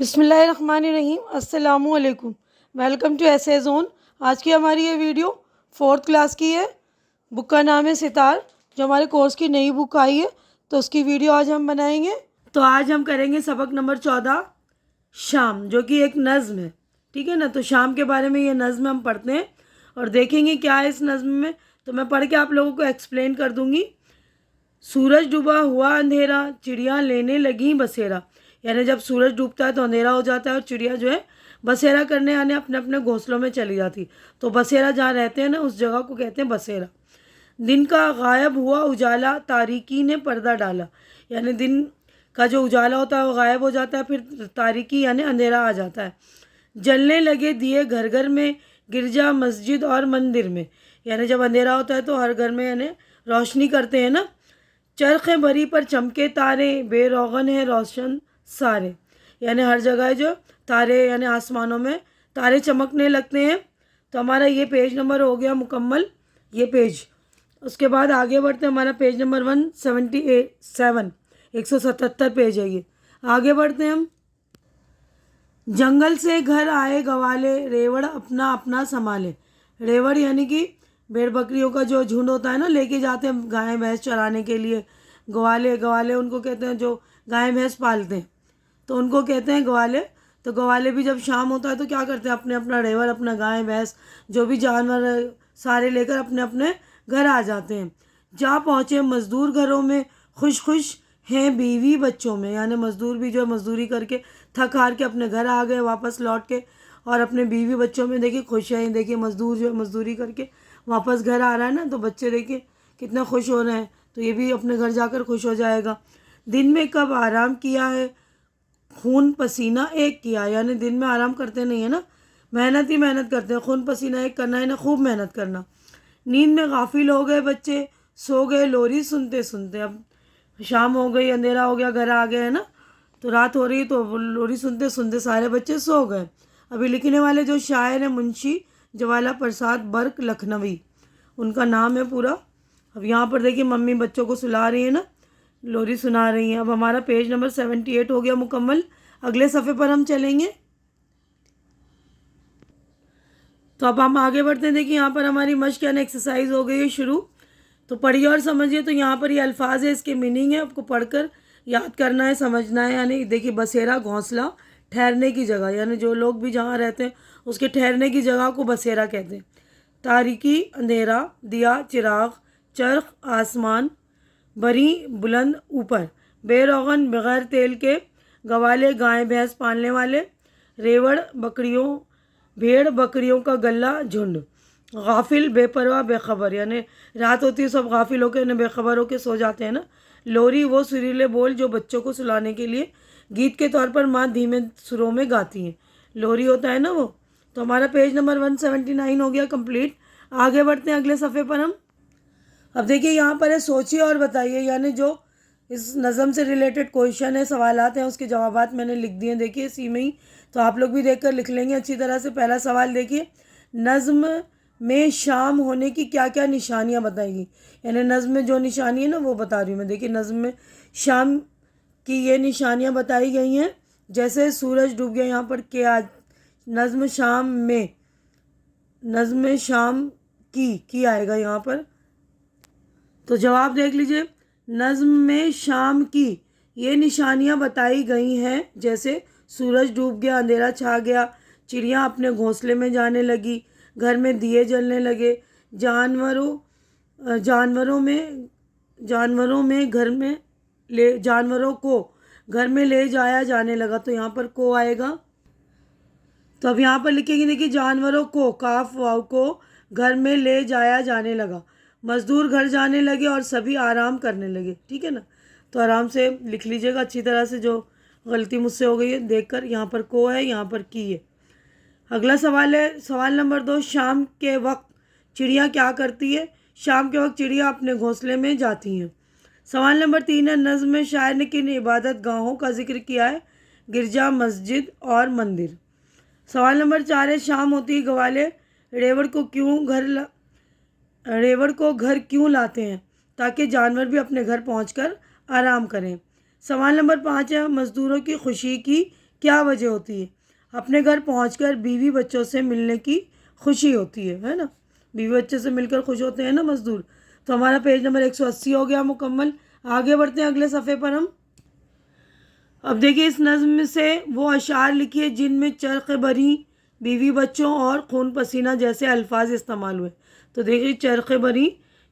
बिस्मिल्लाहिर्रहमानिर्रहीम। अस्सलामुअलैकुम। Welcome to ऐसे जोन। आज की हमारी ये वीडियो 4th क्लास की है। बुक का नाम है सितार, जो हमारे कोर्स की नई बुक आई है, तो उसकी वीडियो आज हम बनाएंगे। तो आज हम करेंगे सबक नंबर 14 शाम, जो कि एक नज़्म है। ठीक है ना। तो शाम के बारे में ये नज़्म हम पढ़ते हैं और देखेंगे क्या है इस नज़्म में। तो मैं पढ़ के आप लोगों को एक्सप्लेन कर दूंगी। सूरज डूबा हुआ अंधेरा, चिड़िया लेने लगी बसेरा। यानी जब सूरज डूबता है तो अंधेरा हो जाता है और चिड़िया जो है बसेरा करने यानी अपने अपने घोंसलों में चली जाती। तो बसेरा जहाँ रहते हैं ना, उस जगह को कहते हैं बसेरा। दिन का गायब हुआ उजाला, तारीकी ने पर्दा डाला। यानी दिन का जो उजाला होता है वो गायब हो जाता है, फिर तारीकी यानी अंधेरा आ जाता है। जलने लगे दिए घर घर में, गिरजा मस्जिद और मंदिर में। यानी जब अंधेरा होता है तो हर घर में यानी रोशनी करते हैं ना। चरखे भरी पर चमके तारे, बेरोगन है रोशन सारे। यानी हर जगह जो तारे यानी आसमानों में तारे चमकने लगते हैं। तो हमारा ये पेज नंबर हो गया मुकम्मल, ये पेज। उसके बाद आगे बढ़ते हैं। हमारा पेज नंबर 177, 177 पेज है ये। आगे बढ़ते हैं हम। जंगल से घर आए गवाले, रेवड़ अपना अपना संभाले। रेवड़ यानी कि भेड़ बकरियों का जो झुंड होता है ना, लेके जाते हैं गाय भैंस चराने के लिए। ग्वाले, ग्वाले उनको कहते हैं जो गाय भैंस पालते हैं, तो उनको कहते हैं ग्वाले। तो ग्वाले भी जब शाम होता है तो क्या करते हैं, अपने अपना रेवड़, अपना गाय भैंस जो भी जानवर है, सारे लेकर अपने अपने घर आ जाते हैं। जा पहुँचे मज़दूर घरों में, खुश खुश हैं बीवी बच्चों में। यानी मज़दूर भी जो मज़दूरी करके थक हार के अपने घर आ गए वापस लौट के, और अपने बीवी बच्चों में देखिए खुश हैं। देखिए मज़दूर जो मज़दूरी करके वापस घर आ रहा है ना, तो बच्चे देखिए कितना खुश हो रहे हैं। तो ये भी अपने घर जाकर खुश हो जाएगा। दिन में कब आराम किया है, खून पसीना एक किया। यानी दिन में आराम करते नहीं है ना, मेहनत ही मेहनत करते हैं। खून पसीना एक करना है ना, खूब मेहनत करना। नींद में गाफिल हो गए बच्चे, सो गए लोरी सुनते सुनते। अब शाम हो गई, अंधेरा हो गया, घर आ गए है ना, तो रात हो रही, तो लोरी सुनते सुनते सारे बच्चे सो गए। अभी लिखने वाले जो शायर हैं मुंशी ज्वाला प्रसाद बर्क लखनवी, उनका नाम है पूरा। अब यहाँ पर देखिए मम्मी बच्चों को सुला रही है ना, लोरी सुना रही हैं। अब हमारा पेज नंबर 78 हो गया मुकम्मल। अगले सफ़े पर हम चलेंगे। तो अब हम आगे बढ़ते हैं। देखिए यहाँ पर हमारी मश्क यानी एक्सरसाइज हो गई है शुरू। तो पढ़िए और समझिए। तो यहाँ पर ये अल्फाज है, इसके मीनिंग है, आपको पढ़कर याद करना है, समझना है। यानी देखिए बसेरा घोंसला, ठहरने की जगह। यानी जो लोग भी जहाँ रहते हैं उसके ठहरने की जगह को बसेरा कहते हैं। तारीकी अंधेरा, दिया चिराग, चरख आसमान, बरी बुलंद ऊपर, बेरोगन बगैर तेल के, गवाले गाय भैंस पालने वाले, रेवड़ बकरियों भेड़ बकरियों का गला झुंड, गाफिल बेपरवाह बेखबर। यानी रात होती है सब गाफिल होकर यानी बेखबर होकर सो जाते हैं ना। लोरी वो सुरीले बोल जो बच्चों को सुलाने के लिए गीत के तौर पर माँ धीमे सुरों में गाती हैं। लोरी होता है ना वो। तो हमारा पेज नंबर 179 हो गया कंप्लीट। आगे बढ़ते हैं अगले सफ़े पर हम। अब देखिए यहाँ पर है सोचिए और बताइए। यानी जो इस नज़म से रिलेटेड क्वेश्चन है, सवालात हैं, उसके जवाबात मैंने लिख दिए देखिए इसी में ही। तो आप लोग भी देखकर लिख लेंगे अच्छी तरह से। पहला सवाल देखिए, नज़्म में शाम होने की क्या क्या निशानियाँ बताएगी। यानी नज़्म में जो निशानी है ना वो बता रही हूँ मैं। देखिए नज़्म में शाम की ये निशानियाँ बताई गई हैं। जैसे सूरज डूब गया, यहाँ पर क्या नज़्म शाम में, नज़्म में शाम की आएगा यहाँ पर। तो जवाब देख लीजिए। नज़्म में शाम की ये निशानियाँ बताई गई हैं। जैसे सूरज डूब गया, अंधेरा छा गया, चिड़िया अपने घोंसले में जाने लगी, घर में दिए जलने लगे, जानवरों में घर में ले जानवरों को घर में ले जाया जाने लगा। तो यहाँ पर को आएगा। तो अब यहाँ पर लिखेंगे देखिए, जानवरों को काफ वाव को घर में ले जाया जाने लगा, मज़दूर घर जाने लगे और सभी आराम करने लगे। ठीक है ना। तो आराम से लिख लीजिएगा अच्छी तरह से। जो गलती मुझसे हो गई है देखकर, यहाँ पर को है, यहाँ पर की है। अगला सवाल है सवाल नंबर 2, शाम के वक्त चिड़िया क्या करती है। शाम के वक्त चिड़िया अपने घोंसले में जाती हैं। सवाल नंबर 3 है, नज़्म में शायर ने किन इबादत गाहों का जिक्र किया है। गिरजा मस्जिद और मंदिर। सवाल नंबर 4 है, शाम होती ही ग्वाले रेवड़ को घर क्यों लाते हैं, ताकि जानवर भी अपने घर पहुंचकर आराम करें। सवाल नंबर 5 है, मज़दूरों की खुशी की क्या वजह होती है? अपने घर पहुंचकर बीवी बच्चों से मिलने की खुशी होती है ना। बीवी बच्चे से मिलकर खुश होते हैं ना मज़दूर। तो हमारा पेज नंबर 180 हो गया मुकम्मल। आगे बढ़ते हैं अगले सफ़े पर हम। अब देखिए इस नज़्म से वो अशार लिखिए जिनमें चरख़ बरी, बीवी बच्चों और खून पसीना जैसे अल्फाज इस्तेमाल हुए। तो देखिए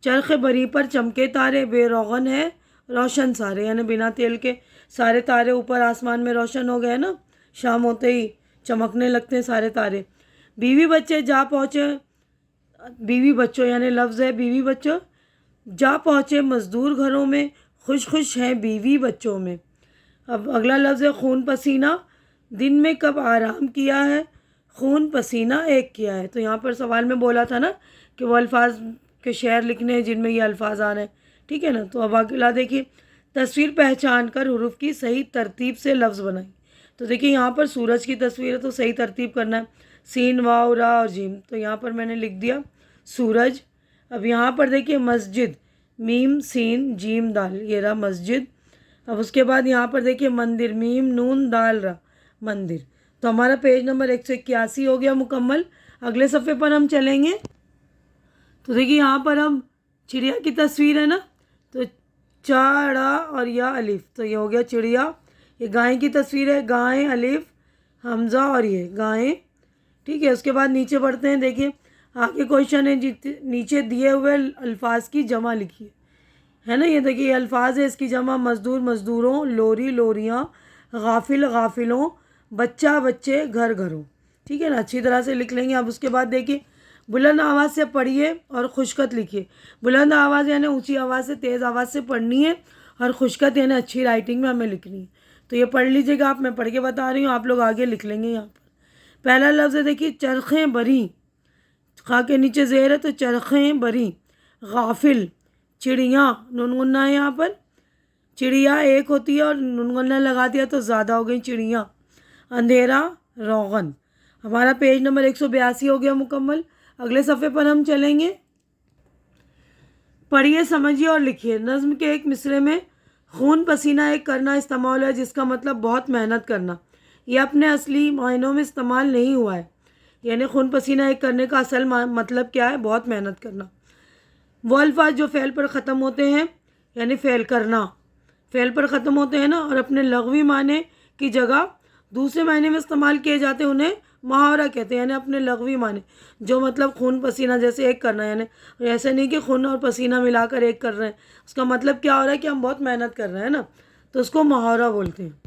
चरख़ बरी पर चमके तारे, बेरोगन है रोशन सारे, यानी बिना तेल के सारे तारे ऊपर आसमान में रोशन हो गए ना, शाम होते ही चमकने लगते हैं सारे तारे। बीवी बच्चे जा पहुँचे, बीवी बच्चों यानी लफ्ज़ है बीवी बच्चों, जा पहुँचे मज़दूर घरों में, खुश खुश हैं बीवी बच्चों में। अब अगला लफ्ज़ है खून पसीना, दिन में कब आराम किया है, खून पसीना एक किया है। तो यहाँ पर सवाल में बोला था ना कि वो अल्फाज के शेर लिखने हैं जिनमें ये अल्फाज आ रहे हैं, ठीक है ना। तो अब अगला देखिए, तस्वीर पहचान कर हुरूफ की सही तरतीब से लफ्ज़ बनाई। तो देखिए यहाँ पर सूरज की तस्वीर है तो सही तरतीब करना है, सीन वाव रा और जीम। तो यहाँ पर मैंने लिख दिया सूरज। अब यहाँ पर देखिए मस्जिद, मीम सीन जीम दाल, ये रहा मस्जिद। अब उसके बाद यहाँ पर देखिए मंदिर, मीम नून दाल रा मंदिर। तो हमारा पेज नंबर 181 हो गया मुकम्मल। अगले सफ़े पर हम चलेंगे। तो देखिए यहाँ पर हम चिड़िया की तस्वीर है ना, तो चाड़ा और या अलिफ, तो ये हो गया चिड़िया। ये गाय की तस्वीर है, गाय अलिफ हमज़ा और ये गाय, ठीक है। उसके बाद नीचे बढ़ते हैं। देखिए आगे क्वेश्चन है, नीचे दिए हुए अल्फाज की जमा लिखिए, है ना। ये देखिए अल्फाज है, इसकी जमा मज़दूर मज़दूरों, लोरी लोरियाँ, गाफिल गाफिलों, बच्चा बच्चे, घर घरों, ठीक है ना। अच्छी तरह से लिख लेंगे। अब उसके बाद देखिए बुलंद आवाज़ से पढ़िए और खुशखत लिखिए। बुलंद आवाज़ यानी ऊंची आवाज़ से, तेज़ आवाज़ से पढ़नी है, और खुशखत यानी अच्छी राइटिंग में हमें लिखनी है। तो ये पढ़ लीजिएगा आप, मैं पढ़ के बता रही हूँ, आप लोग आगे लिख लेंगे। यहाँ पर पहला लफ्ज़ है देखिए चरखें बरी, खा के नीचे ज़ेर है तो चरखें बरी। गाफिल चिड़िया, नुनगुन्ना है यहाँ पर, चिड़िया एक होती है और नुनगुन्ना लगा दिया तो ज़्यादा हो गई चिड़िया। अंधेरा रोगन। हमारा पेज नंबर 182 हो गया मुकम्मल। अगले सफ़े पर हम चलेंगे। पढ़िए, समझिए और लिखिए। नज़्म के एक मिसरे में खून पसीना एक करना इस्तेमाल है जिसका मतलब बहुत मेहनत करना। यह अपने असली मायनों में इस्तेमाल नहीं हुआ है, यानी खून पसीना एक करने का असल मतलब क्या है, बहुत मेहनत करना। वो अल्फाज जो फ़ेल पर ख़त्म होते हैं, यानी फ़ेल करना, फ़ेल पर ख़त्म होते हैं ना, और अपने लग़वी माने की जगह दूसरे मायने में इस्तेमाल किए जाते हैं, उन्हें मुहावरा कहते हैं, यानी अपने लग़वी माने जो मतलब खून पसीना जैसे एक करना, यानी ऐसे नहीं कि खून और पसीना मिलाकर एक कर रहे हैं, उसका मतलब क्या हो रहा है कि हम बहुत मेहनत कर रहे हैं ना, तो उसको मुहावरा बोलते हैं।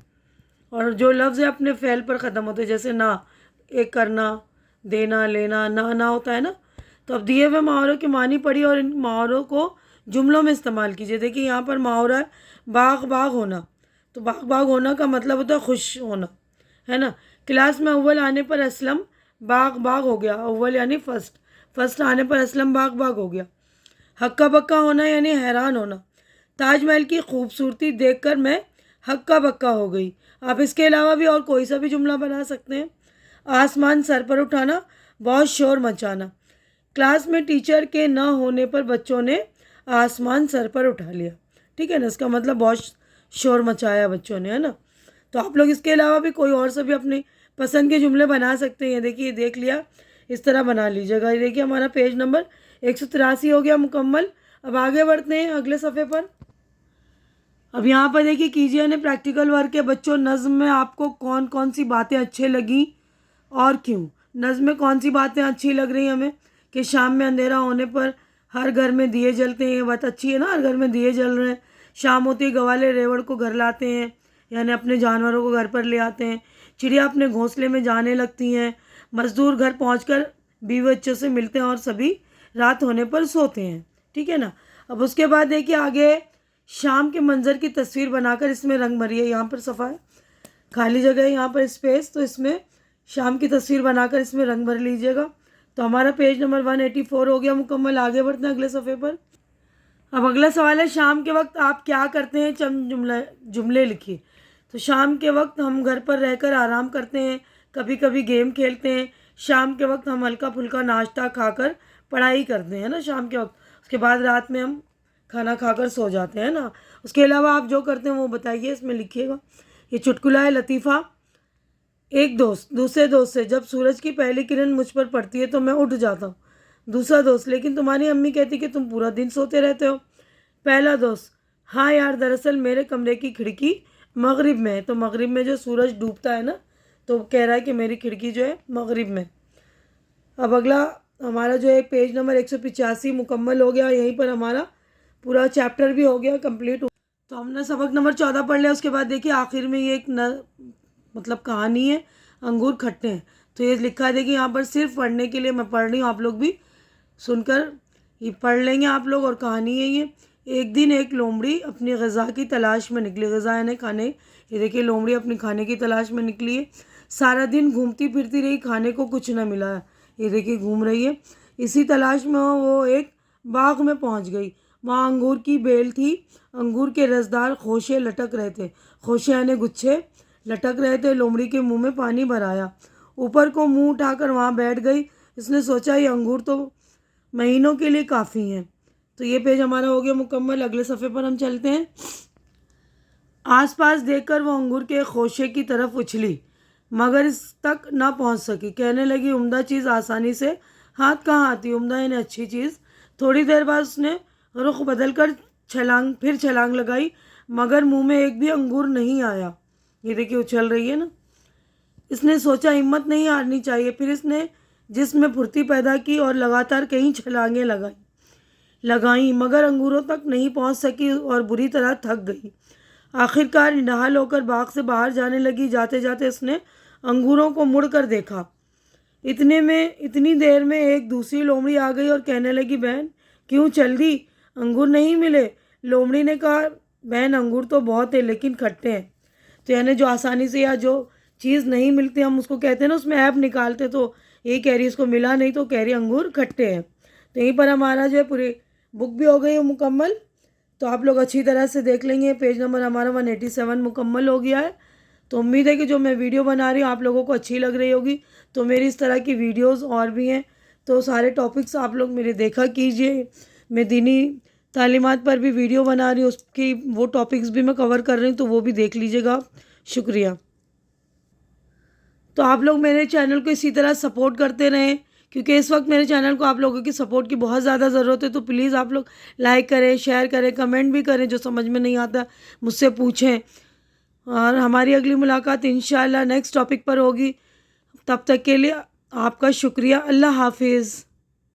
और जो लफ्ज़ है अपने फ़ेल पर ख़त्म होते हैं, जैसे ना, एक करना, देना लेना, ना होता है ना। तो अब दिए हुए मुहावरों की मानी पढ़ी और इन मुहावरों को जुमलों में इस्तेमाल कीजिए। देखिए यहाँ पर मुहावरा है बाग बाग होना, तो बाग बाग होना का मतलब होता है खुश होना, है ना। क्लास में अव्वल आने पर असलम बाग बाग हो गया, अव्वल यानी फर्स्ट आने पर असलम बाग बाग हो गया। हक्का बक्का होना यानी हैरान होना, ताजमहल की खूबसूरती देखकर मैं हक्का बक्का हो गई। आप इसके अलावा भी और कोई सा भी जुमला बना सकते हैं। आसमान सर पर उठाना, बहुत शोर मचाना, क्लास में टीचर के न होने पर बच्चों ने आसमान सर पर उठा लिया, ठीक है ना। इसका मतलब बहुत शोर मचाया बच्चों ने, है ना। तो आप लोग इसके अलावा भी कोई और से भी अपनी पसंद के जुमले बना सकते हैं। देखिए देख लिया, इस तरह बना लीजिएगा। ये देखिए हमारा पेज नंबर 183 हो गया मुकम्मल। अब आगे बढ़ते हैं अगले सफ़े पर। अब यहाँ पर देखिए कीजिए ने प्रैक्टिकल वर्क है बच्चों। नज़्म में आपको कौन कौन सी बातें अच्छी लगी और क्यों। नज़्म में कौन सी बातें अच्छी लग रही हमें, कि शाम में अंधेरा होने पर हर घर में दिए जलते हैं, ये बात अच्छी है ना, हर घर में दिए जल रहे हैं। शाम होती ही गवाले रेवड़ को घर लाते हैं, यानी अपने जानवरों को घर पर ले आते हैं। चिड़िया अपने घोंसले में जाने लगती हैं। मज़दूर घर पहुंचकर बीवी बच्चों से मिलते हैं और सभी रात होने पर सोते हैं, ठीक है ना। अब उसके बाद देखिए आगे शाम के मंज़र की तस्वीर बनाकर इसमें रंग भरिए। यहाँ पर सफ़ा है, खाली जगह है यहाँ पर स्पेस, तो इसमें शाम की तस्वीर बनाकर इसमें रंग भर लीजिएगा। तो हमारा पेज नंबर 184 हो गया मुकम्मल। आगे बढ़ते हैं अगले सफ़े पर। अब अगला सवाल है शाम के वक्त आप क्या करते हैं, चंद जुमले लिखिए। तो शाम के वक्त हम घर पर रहकर आराम करते हैं, कभी कभी गेम खेलते हैं। शाम के वक्त हम हल्का फुल्का नाश्ता खाकर पढ़ाई करते हैं ना शाम के वक्त। उसके बाद रात में हम खाना खाकर सो जाते हैं ना। उसके अलावा आप जो करते हैं वो बताइए, इसमें लिखिएगा। ये चुटकुला है लतीफ़ा, एक दोस्त दूसरे दोस्त से, जब सूरज की पहली किरण मुझ पर पड़ती है तो मैं उठ जाता हूँ। दूसरा दोस्त, लेकिन तुम्हारी अम्मी कहती कि तुम पूरा दिन सोते रहते हो। पहला दोस्त, हाँ यार, दरअसल मेरे कमरे की खिड़की मगरिब में है, तो मगरिब में जो सूरज डूबता है ना, तो कह रहा है कि मेरी खिड़की जो है मगरिब में। अब अगला हमारा जो है पेज नंबर 185 मुकम्मल हो गया। यहीं पर हमारा पूरा चैप्टर भी हो गया कंप्लीट। तो हमने सबक नंबर 14 पढ़ लिया। उसके बाद देखिए आखिर में ये एक मतलब कहानी है, अंगूर खट्टे हैं। तो ये लिखा है कि यहाँ पर सिर्फ पढ़ने के लिए मैं पढ़ रही हूँ, आप लोग भी सुनकर ये पढ़ लेंगे आप लोग। और कहानी है ये, एक दिन एक लोमड़ी अपनी ग़िज़ा की तलाश में निकली। ग़िज़ा यानी खाने। ये देखिए लोमड़ी अपनी खाने की तलाश में निकली है। सारा दिन घूमती फिरती रही, खाने को कुछ न मिला। ये देखिए घूम रही है। इसी तलाश में वो एक बाग में पहुंच गई। वहाँ अंगूर की बेल थी। अंगूर के रसदार खोशे लटक रहे थे। खोशे यानी गुच्छे लटक रहे थे। लोमड़ी के मुंह में पानी भर आया। ऊपर को मुंह उठाकर वहाँ बैठ गई। इसने सोचा ये अंगूर तो महीनों के लिए काफ़ी हैं। तो ये पेज हमारा हो गया मुकम्मल। अगले सफ़े पर हम चलते हैं। आसपास देखकर वो अंगूर के खोशे की तरफ उछली, मगर इस तक ना पहुंच सकी। कहने लगी, उम्दा चीज़ आसानी से हाथ कहाँ आती, उम्दा यानी अच्छी चीज़। थोड़ी देर बाद उसने रुख बदल कर फिर छलांग लगाई, मगर मुंह में एक भी अंगूर नहीं आया। ये देखिए उछल रही है ना। इसने सोचा हिम्मत नहीं हारनी चाहिए। फिर इसने जिस्म में फुर्ती पैदा की और लगातार कई छलांगें लगाई, मगर अंगूरों तक नहीं पहुंच सकी और बुरी तरह थक गई। आखिरकार निढाल होकर बाग से बाहर जाने लगी। जाते जाते उसने अंगूरों को मुड़कर देखा। इतनी देर में एक दूसरी लोमड़ी आ गई और कहने लगी, बहन क्यों चल दी, अंगूर नहीं मिले। लोमड़ी ने कहा, बहन अंगूर तो बहुत है लेकिन खट्टे हैं। तो यानी जो आसानी से या जो चीज़ नहीं मिलती हम उसको कहते हैं ना, उसमें ऐप निकालते। तो यही कह रही, इसको मिला नहीं तो कह रही अंगूर खट्टे हैं। तो यहीं पर हमारा जो है पूरी बुक भी हो गई है मुकम्मल। तो आप लोग अच्छी तरह से देख लेंगे। पेज नंबर हमारा 187 मुकम्मल हो गया है। तो उम्मीद है कि जो मैं वीडियो बना रही हूँ आप लोगों को अच्छी लग रही होगी। तो मेरी इस तरह की वीडियोस और भी हैं, तो सारे टॉपिक्स आप लोग मेरे देखा कीजिए। मैं दीनी तालीमात पर भी वीडियो बना रही हूँ, उसकी वो टॉपिक्स भी मैं कवर कर रही हूँ, तो वो भी देख लीजिएगा। शुक्रिया। तो आप लोग मेरे चैनल को इसी तरह सपोर्ट करते रहें, क्योंकि इस वक्त मेरे चैनल को आप लोगों की सपोर्ट की बहुत ज़्यादा ज़रूरत है। तो प्लीज़ आप लोग लाइक करें, शेयर करें, कमेंट भी करें। जो समझ में नहीं आता मुझसे पूछें। और हमारी अगली मुलाकात इंशाअल्लाह नेक्स्ट टॉपिक पर होगी। तब तक के लिए आपका शुक्रिया। अल्लाह हाफिज़।